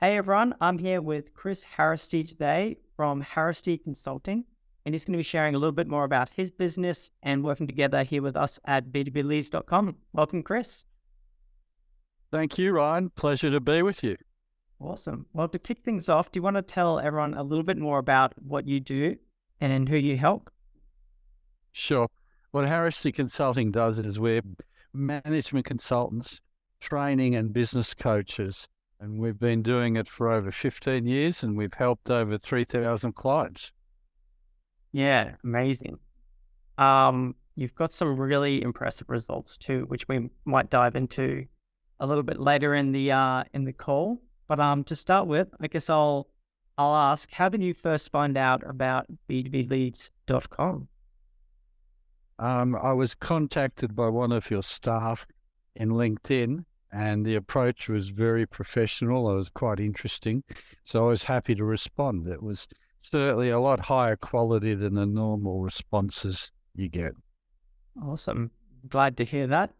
Hey everyone, I'm here with Chris Harasty today from Harasty Consulting, and he's going to be sharing a little bit more about his business and working together here with us at b2bleads.com. Welcome, Chris. Thank you, Ryan. Pleasure to be with you. Awesome. Well, to kick things off, do you want to tell everyone a little bit more about what you do and who you help? Sure. What Harasty Consulting does is we're management consultants, training and business coaches, and we've been doing it for over 15 years and we've helped over 3,000 clients. Yeah, amazing. You've got some really impressive results too, which we might dive into a little bit later in the call. But to start with, I guess I'll ask, how did you first find out about b2bleads.com? I was contacted by one of your staff in LinkedIn and the approach was very professional. It was quite interesting. So I was happy to respond. It was certainly a lot higher quality than the normal responses you get. Awesome. Glad to hear that.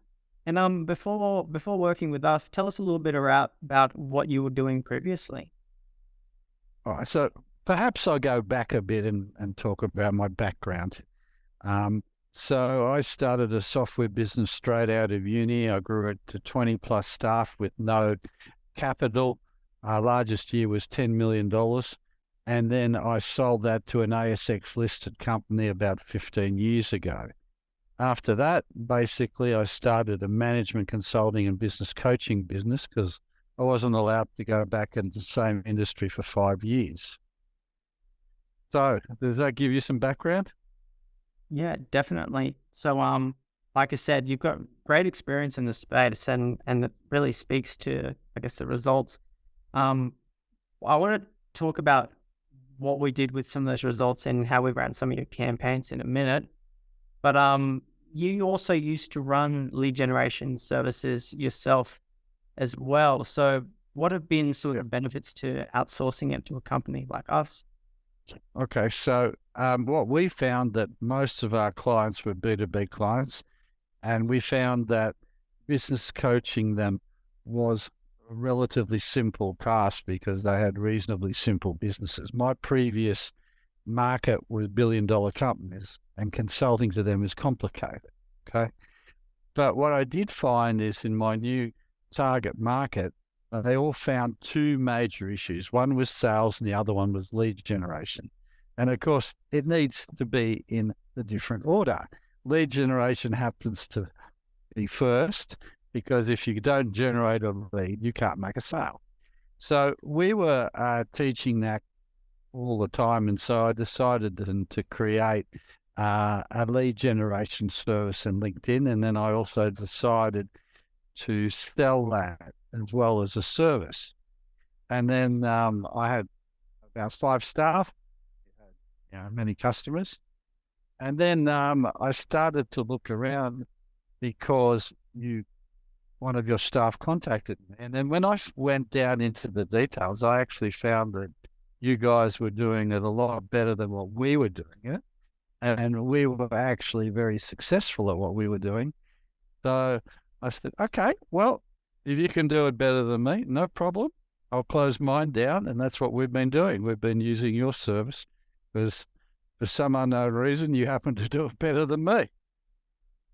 And before working with us, tell us a little bit about what you were doing previously. All right, so perhaps I'll go back a bit and talk about my background. So I started a software business straight out of uni. I grew it to 20 plus staff with no capital. Our largest year was $10 million. And then I sold that to an ASX listed company about 15 years ago. After that, basically, I started a management consulting and business coaching business because I wasn't allowed to go back into the same industry for 5 years. So does that give you some background? Yeah, definitely. So, like I said, you've got great experience in the space and it really speaks to, I guess, the results. I want to talk about what we did with some of those results and how we ran some of your campaigns in a minute. But you also used to run lead generation services yourself as well. So what have been sort of benefits to outsourcing it to a company like us? Okay, so what we found that most of our clients were B2B clients, and we found that business coaching them was a relatively simple task because they had reasonably simple businesses. My previous market was billion-dollar companies, and consulting to them is complicated, okay? But what I did find is in my new target market, they all found two major issues. One was sales and the other one was lead generation. And of course, it needs to be in the different order. Lead generation happens to be first because if you don't generate a lead, you can't make a sale. So we were teaching that all the time. And so I decided then to create a lead generation service in LinkedIn. And then I also decided to sell that as well as a service. And then I had about 5 staff, many customers. And then I started to look around because one of your staff contacted me. And then when I went down into the details, I actually found that you guys were doing it a lot better than what we were doing it. And we were actually very successful at what we were doing. So I said, okay, well, if you can do it better than me, no problem. I'll close mine down. And that's what we've been doing. We've been using your service because for some unknown reason, you happen to do it better than me.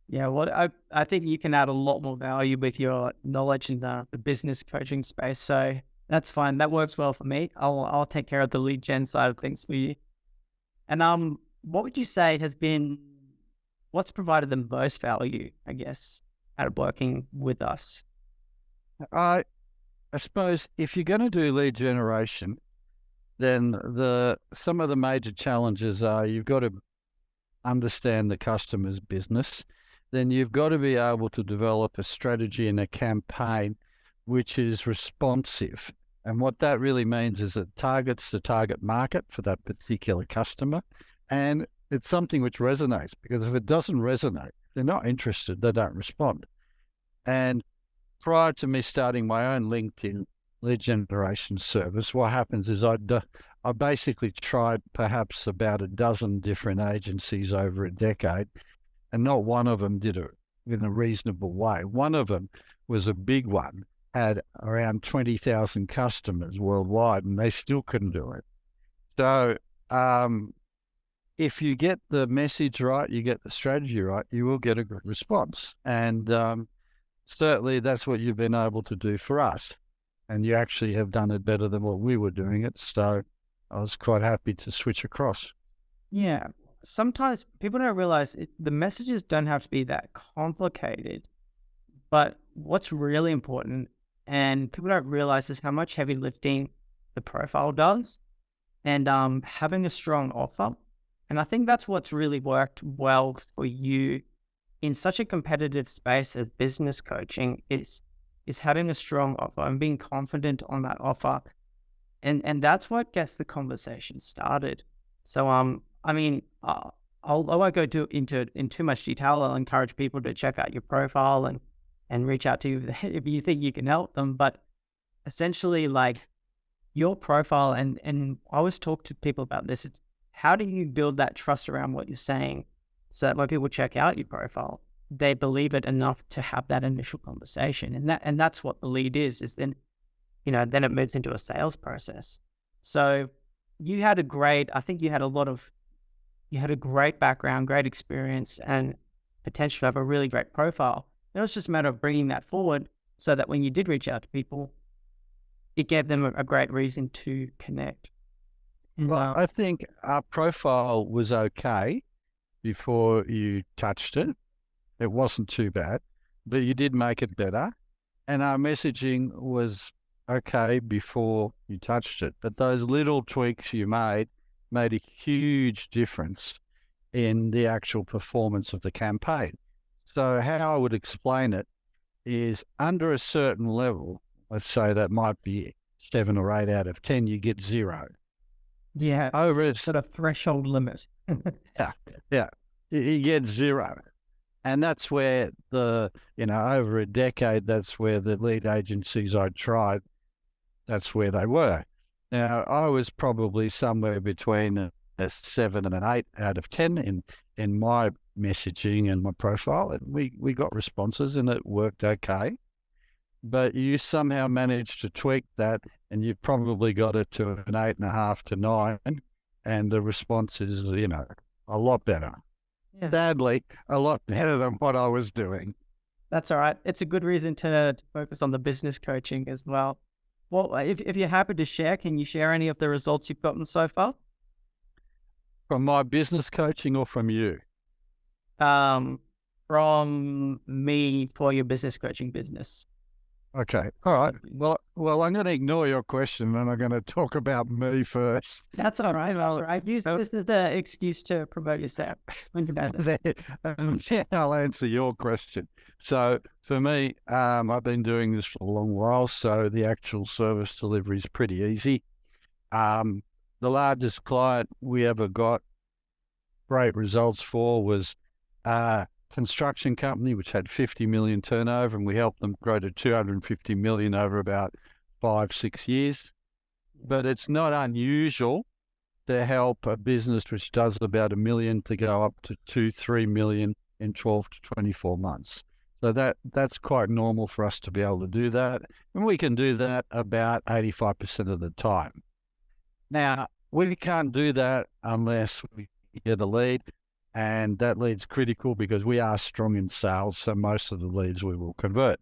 Yeah, well, I think you can add a lot more value with your knowledge in the business coaching space. So that's fine. That works well for me. I'll take care of the lead gen side of things for you. And what would you say what's provided the most value, I guess, out of working with us? I suppose if you're going to do lead generation, then some of the major challenges are you've got to understand the customer's business. Then you've got to be able to develop a strategy and a campaign which is responsive. And what that really means is it targets the target market for that particular customer. And it's something which resonates, because if it doesn't resonate, they're not interested, they don't respond. And prior to me starting my own LinkedIn lead generation service, what happens is I basically tried perhaps about a dozen different agencies over a decade, and not one of them did it in a reasonable way. One of them was a big one, had around 20,000 customers worldwide, and they still couldn't do it. So if you get the message right, you get the strategy right, you will get a good response. And certainly that's what you've been able to do for us. And you actually have done it better than what we were doing it. So I was quite happy to switch across. Yeah. Sometimes people don't realize the messages don't have to be that complicated, but what's really important, and people don't realize, is how much heavy lifting the profile does, and having a strong offer. And I think that's what's really worked well for you in such a competitive space as business coaching is having a strong offer and being confident on that offer. And that's what gets the conversation started. So I mean, I won't go into in too much detail. I'll encourage people to check out your profile and reach out to you if you think you can help them. But essentially, like, your profile, and I always talk to people about this. It's how do you build that trust around what you're saying, so that when people check out your profile, they believe it enough to have that initial conversation, and that's what the lead is. Then then it moves into a sales process. So I think you had a great background, great experience, and potential to have a really great profile. It was just a matter of bringing that forward so that when you did reach out to people, it gave them a great reason to connect. And, Well, I think our profile was okay before you touched it. It wasn't too bad, but you did make it better. And our messaging was okay before you touched it. But those little tweaks you made a huge difference in the actual performance of the campaign. So how I would explain it is, under a certain level, let's say that might be 7 or 8 out of 10, you get 0. yeah, Over a sort of threshold limit. yeah, yeah, you get 0. And that's where over a decade, that's where the lead agencies I tried, that's where they were. Now, I was probably somewhere between a 7 and an 8 out of 10 in my messaging and my profile. And we got responses and it worked okay. But you somehow managed to tweak that, and you've probably got it to an 8.5 to 9, and the response is, a lot better. Yeah. Sadly, a lot better than what I was doing. That's all right. It's a good reason to focus on the business coaching as well. Well, if you're happy to share, can you share any of the results you've gotten so far? From my business coaching or from you? From me for your business coaching business. Okay. All right. Well, I'm going to ignore your question and I'm going to talk about me first. That's all right. All right. Use this as the excuse to promote yourself. I'll answer your question. So for me, I've been doing this for a long while, so the actual service delivery is pretty easy. The largest client we ever got great results for was construction company, which had 50 million turnover, and we helped them grow to 250 million over about 5-6 years. But it's not unusual to help a business which does about 1 million to go up to 2-3 million in 12 to 24 months. So that's quite normal for us to be able to do that. And we can do that about 85% of the time. Now, we can't do that unless we get a lead. And that lead's critical because we are strong in sales, so most of the leads we will convert.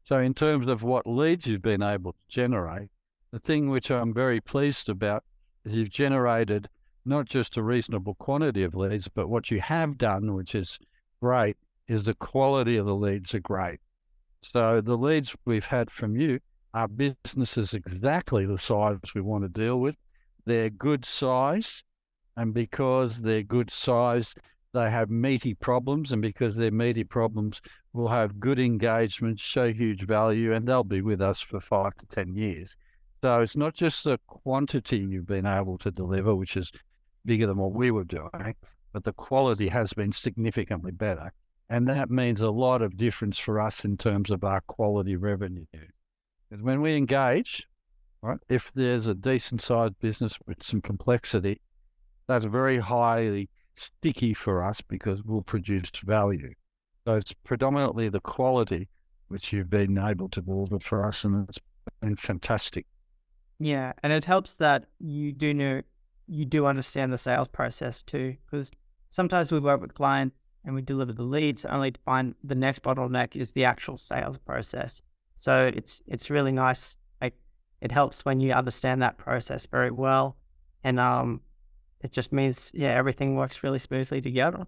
So in terms of what leads you've been able to generate, the thing which I'm very pleased about is you've generated not just a reasonable quantity of leads, but what you have done, which is great, is the quality of the leads are great. So the leads we've had from you are businesses exactly the size we want to deal with. They're good size. And because they're good size, they have meaty problems. And because they're meaty problems, we'll have good engagement, show huge value, and they'll be with us for 5 to 10 years. So it's not just the quantity you've been able to deliver, which is bigger than what we were doing, but the quality has been significantly better. And that means a lot of difference for us in terms of our quality revenue. Because when we engage, right, if there's a decent sized business with some complexity, that's very highly sticky for us because we'll produce value. So it's predominantly the quality which you've been able to deliver for us, and it's been fantastic. Yeah, and it helps that you do understand the sales process too, because sometimes we work with clients and we deliver the leads only to find the next bottleneck is the actual sales process. So it's really nice. Like it helps when you understand that process very well, and it just means everything works really smoothly together.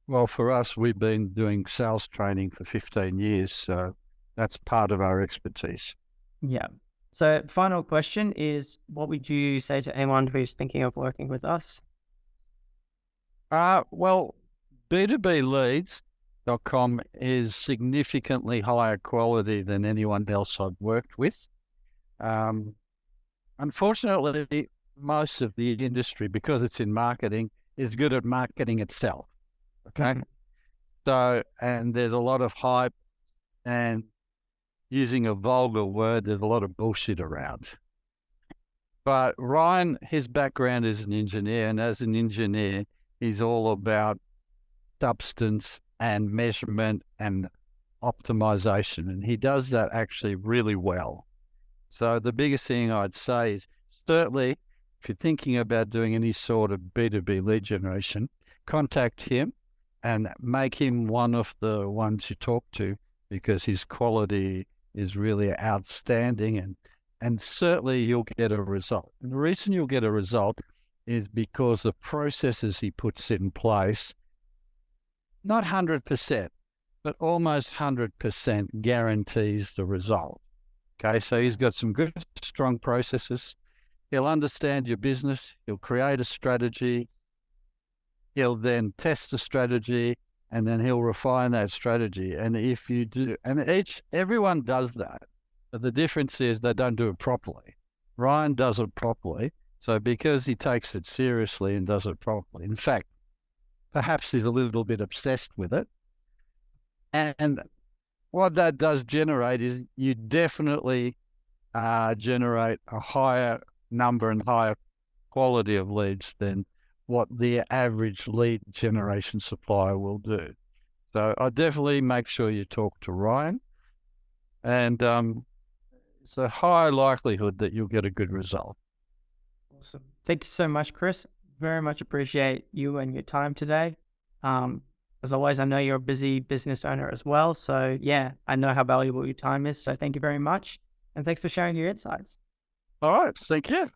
Well, for us, we've been doing sales training for 15 years, so that's part of our expertise. Yeah. So final question is, what would you say to anyone who's thinking of working with us? Well, B2B is significantly higher quality than anyone else I've worked with. Um, Unfortunately, most of the industry, because it's in marketing, is good at marketing itself. Okay. So, and there's a lot of hype, and using a vulgar word, there's a lot of bullshit around. But Ryan, his background is an engineer, and as an engineer, he's all about substance and measurement and optimization, and he does that actually really well. So the biggest thing I'd say is certainly if you're thinking about doing any sort of B2B lead generation, contact him and make him one of the ones you talk to, because his quality is really outstanding, and certainly you'll get a result. And the reason you'll get a result is because the processes he puts in place, not 100%, but almost 100% guarantees the result. Okay, so he's got some good, strong processes. He'll understand your business. He'll create a strategy. He'll then test the strategy, and then he'll refine that strategy. And if you do, and everyone does that. But the difference is they don't do it properly. Ryan does it properly. So because he takes it seriously and does it properly, in fact, perhaps he's a little bit obsessed with it. And what that does generate is you definitely generate a higher number and higher quality of leads than what the average lead generation supplier will do. So I definitely make sure you talk to Ryan, and it's a high likelihood that you'll get a good result. Awesome. Thank you so much, Chris. Very much appreciate you and your time today. As always, I know you're a busy business owner as well. So yeah, I know how valuable your time is. So thank you very much. And thanks for sharing your insights. All right. Thank you.